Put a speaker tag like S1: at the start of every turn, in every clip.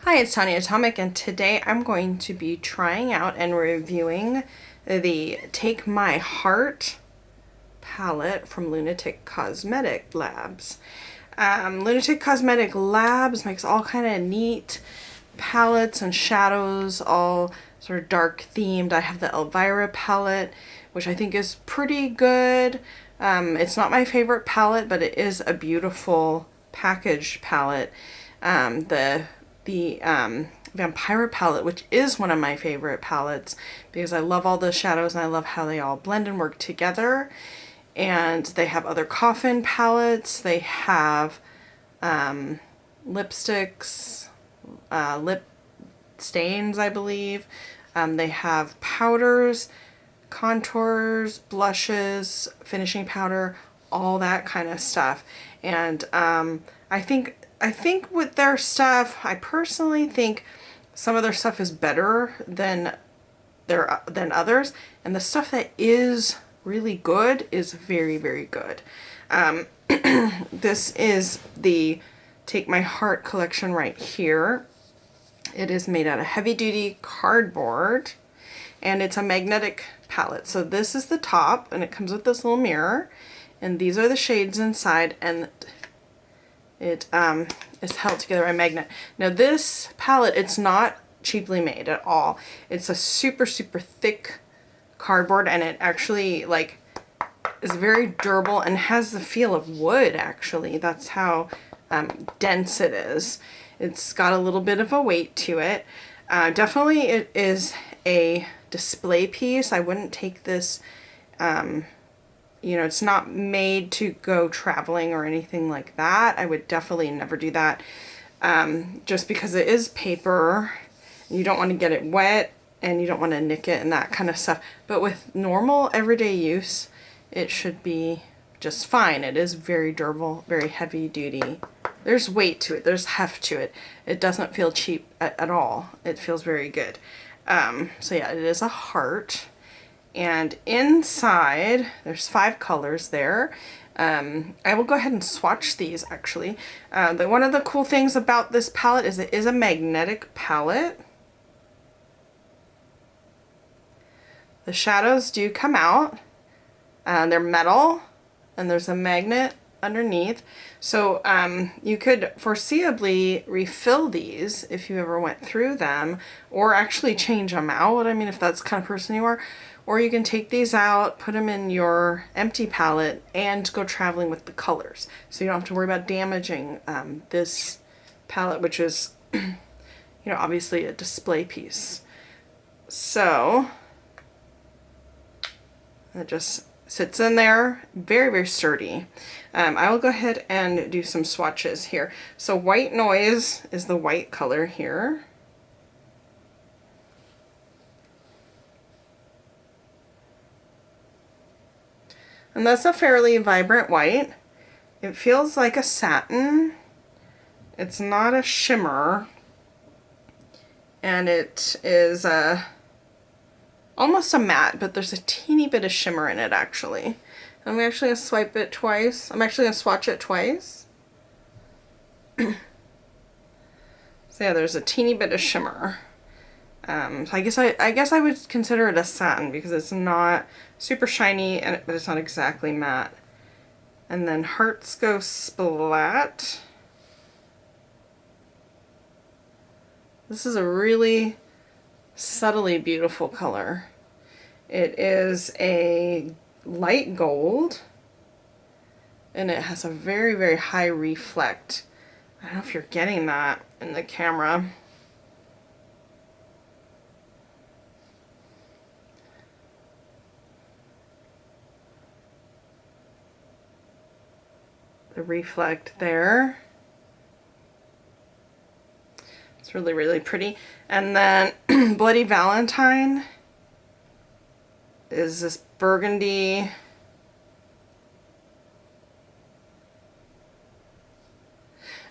S1: Hi, it's Tanya Atomic, and today I'm going to be trying out and reviewing the Take My Heart palette from Lunatick Cosmetic Labs. Lunatick Cosmetic Labs makes all kind of neat palettes and shadows, all sort of dark themed. I have the Elvira palette, which I think is pretty good. It's not my favorite palette, but it is a beautiful packaged palette. The Vampira palette, which is one of my favorite palettes because I love all the shadows and I love how they all blend and work together. And they have other coffin palettes. They have lipsticks, lip stains, I believe. They have powders, contours, blushes, finishing powder, all that kind of stuff. And I think with their stuff, I personally think some of their stuff is better than others, and the stuff that is really good is very, very good. This is the Take My Heart collection right here. It is made out of heavy duty cardboard, and it's a magnetic palette. So this is the top, and it comes with this little mirror, and these are the shades inside, and it is held together by a magnet. Now this palette, it's not cheaply made at all. It's a super, super thick cardboard, and it actually like is very durable and has the feel of wood actually. That's how dense it is. It's got a little bit of a weight to it. Definitely it is a display piece. I wouldn't take this you know, it's not made to go traveling or anything like that. I would definitely never do that. Just because it is paper, you don't want to get it wet and you don't want to nick it and that kind of stuff. But with normal everyday use, it should be just fine. It is very durable, very heavy duty. There's weight to it. There's heft to it. It doesn't feel cheap at all. It feels very good. So yeah, it is a heart. And inside, there's 5 colors there. I will go ahead and swatch these actually. One of the cool things about this palette is it is a magnetic palette. The shadows do come out. They're metal, and there's a magnet underneath. So you could foreseeably refill these if you ever went through them, or actually change them out. I mean, if that's the kind of person you are. Or you can take these out, put them in your empty palette, and go traveling with the colors. So you don't have to worry about damaging this palette, which is, you know, obviously a display piece. So it just sits in there, very, very sturdy. I will go ahead and do some swatches here. So White Noise is the white color here. And that's a fairly vibrant white. It feels like a satin. It's not a shimmer. And it is almost a matte, but there's a teeny bit of shimmer in it actually. I'm actually going to swipe it twice. I'm actually going to swatch it twice. So yeah, there's a teeny bit of shimmer. So I guess I would consider it a satin because it's not super shiny, but it's not exactly matte. And then Hearts Go Splat. This is a really subtly beautiful color. It is a light gold, and it has a very, very high reflect. I don't know if you're getting that in the camera. The reflect there. It's really, really pretty. And then Bloody Valentine is this burgundy.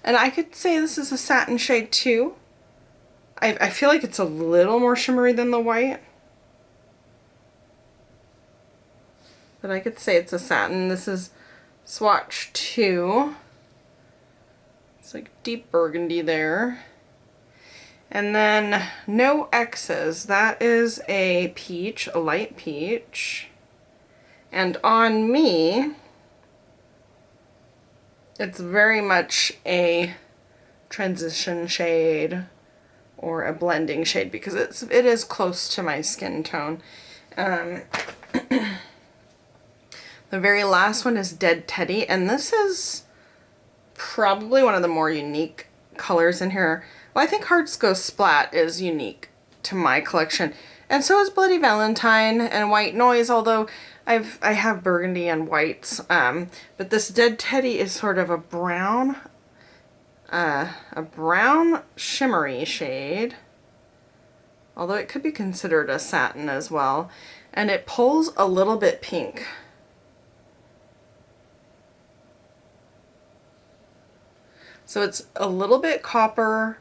S1: And I could say this is a satin shade too. I feel like it's a little more shimmery than the white. But I could say it's a satin. This is Swatch 2. It's like deep burgundy there. And then No X's, that is a peach, a light peach. And on me, it's very much a transition shade or a blending shade because it is close to my skin tone. The very last one is Dead Teddy, and this is probably one of the more unique colors in here. Well, I think Go Splat is unique to my collection, and so is Bloody Valentine and White Noise, although I have burgundy and whites. But this Dead Teddy is sort of a brown shimmery shade, although it could be considered a satin as well, and it pulls a little bit pink. So it's a little bit copper,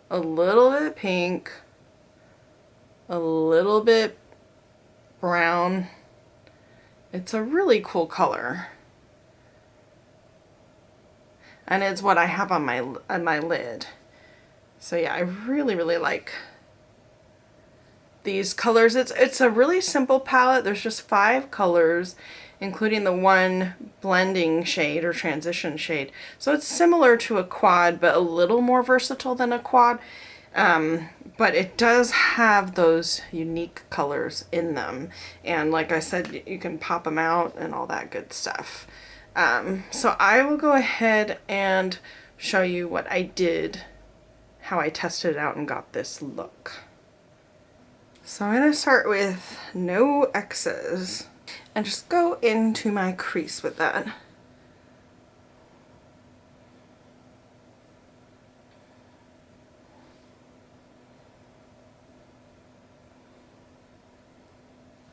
S1: a little bit pink, a little bit brown. It's a really cool color. And it's what I have on my lid. So yeah, I really, really like these colors. It's a really simple palette. There's just 5 colors, including the one blending shade or transition shade. So it's similar to a quad, but a little more versatile than a quad. But it does have those unique colors in them. And like I said, you can pop them out and all that good stuff. So I will go ahead and show you what I did, how I tested it out and got this look. So I'm going to start with No X's and just go into my crease with that.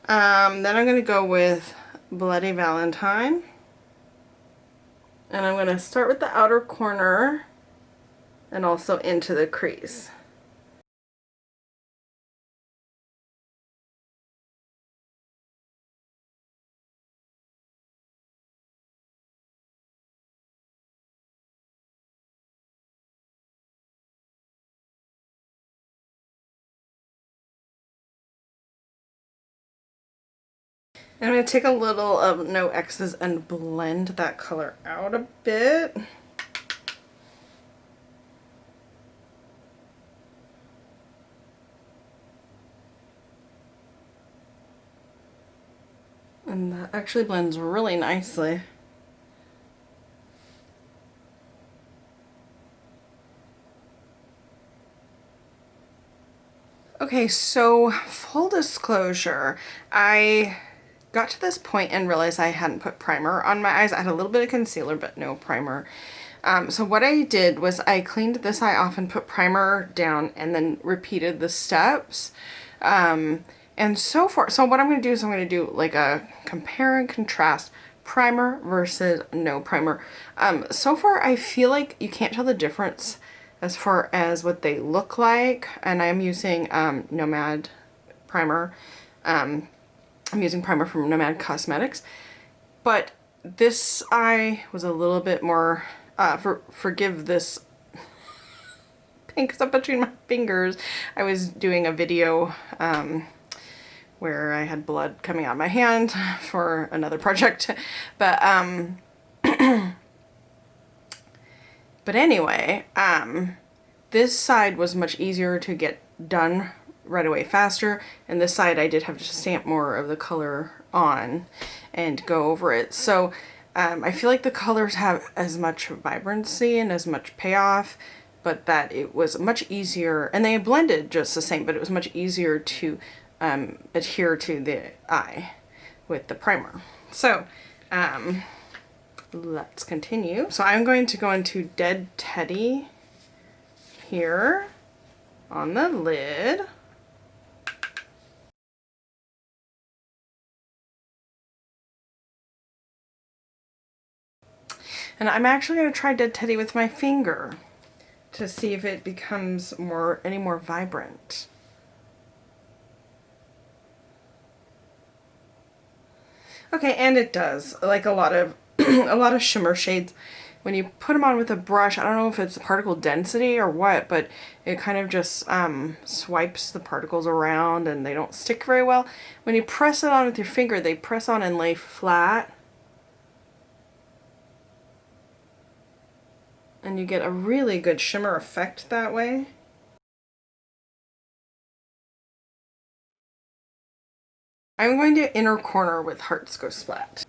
S1: Then I'm going to go with Bloody Valentine. And I'm going to start with the outer corner and also into the crease. And I'm going to take a little of No X's and blend that color out a bit. And that actually blends really nicely. Okay, so full disclosure, I got to this point and realized I hadn't put primer on my eyes. I had a little bit of concealer, but no primer. So what I did was I cleaned this eye off and put primer down and then repeated the steps. And so what I'm going to do is I'm going to do like a compare and contrast primer versus no primer. So far I feel like you can't tell the difference as far as what they look like, and I'm using Nomad primer. I'm using primer from Untitled Cosmetics, but this eye was a little bit more, forgive this pink stuff between my fingers. I was doing a video where I had blood coming out of my hand for another project, but anyway, this side was much easier to get done right away faster, and this side I did have to stamp more of the color on and go over it. So I feel like the colors have as much vibrancy and as much payoff, but that it was much easier, and they blended just the same, but it was much easier to adhere to the eye with the primer. So let's continue. So I'm going to go into Dead Teddy here on the lid. And I'm actually going to try Dead Teddy with my finger to see if it becomes any more vibrant. Okay, and it does. Like a lot of a lot of shimmer shades when you put them on with a brush, I don't know if it's particle density or what, but it kind of just swipes the particles around and they don't stick very well. When you press it on with your finger, they press on and lay flat. And you get a really good shimmer effect that way. I'm going to inner corner with Hearts Go Splat.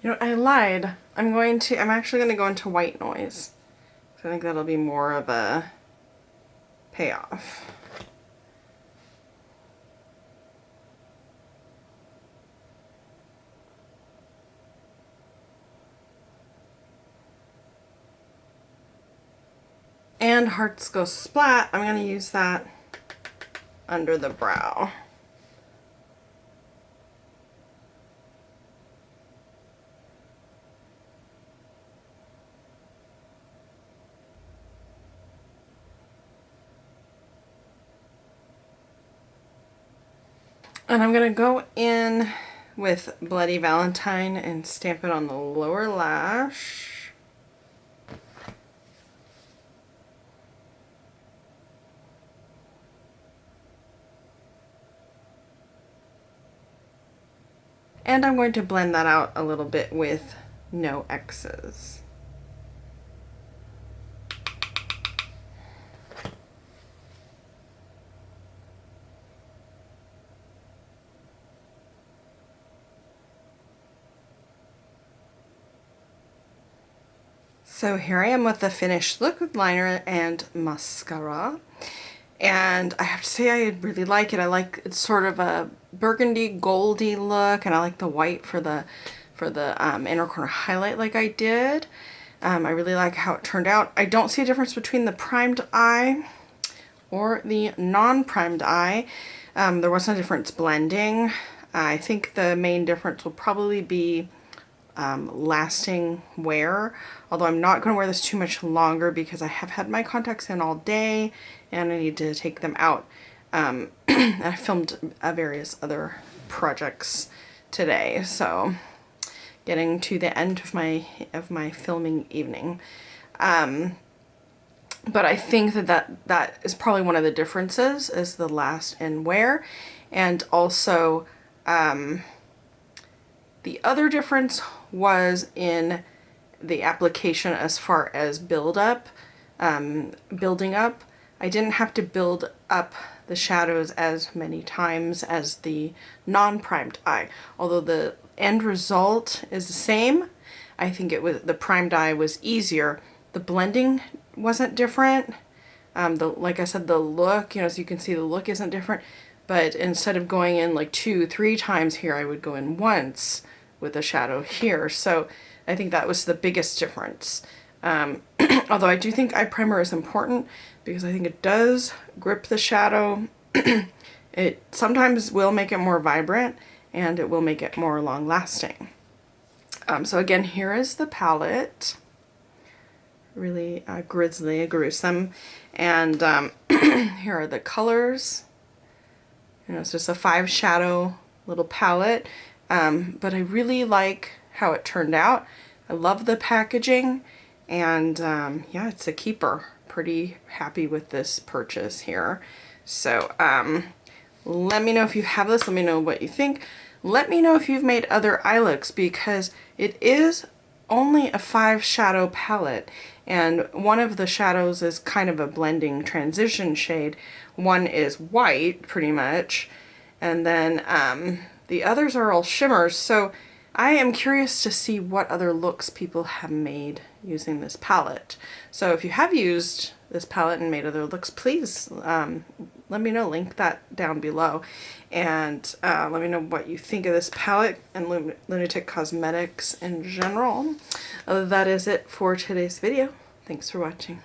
S1: You know, I lied. I'm actually going to go into white noise. So I think that'll be more of a payoff. And Hearts Go Splat, I'm going to use that under the brow. And I'm going to go in with Bloody Valentine and stamp it on the lower lash. And I'm going to blend that out a little bit with No X's. So here I am with the finished look with liner and mascara. And I have to say I really like it. It's sort of a burgundy goldy look, and I like the white for the inner corner highlight like I did. I really like how it turned out. I don't see a difference between the primed eye or the non-primed eye. There wasn't a difference blending. I think the main difference will probably be lasting wear, although I'm not going to wear this too much longer because I have had my contacts in all day and I need to take them out. I filmed various other projects today, so getting to the end of my filming evening. But I think that is probably one of the differences, is the last in wear. And also the other difference was in the application as far as building up. I didn't have to build up the shadows as many times as the non-primed eye. Although the end result is the same, I think the primed eye was easier. The blending wasn't different. Like I said, the look, as you can see, the look isn't different. But instead of going in like 2-3 times here, I would go in once with a shadow here. So I think that was the biggest difference. Although I do think eye primer is important because I think it does grip the shadow. It sometimes will make it more vibrant and it will make it more long lasting. So again, here is the palette. Really grisly, gruesome. And here are the colors. It's just a 5 shadow little palette. But I really like how it turned out. I love the packaging, and yeah, it's a keeper. Pretty happy with this purchase here. So let me know if you have this. Let me know what you think. Let me know if you've made other eye looks, because it is only a 5 shadow palette, and one of the shadows is kind of a blending transition shade. One is white pretty much, and then the others are all shimmers. So I am curious to see what other looks people have made using this palette. So if you have used this palette and made other looks, please let me know. Link that down below. And let me know what you think of this palette and Lunatick Cosmetics in general. That is it for today's video. Thanks for watching.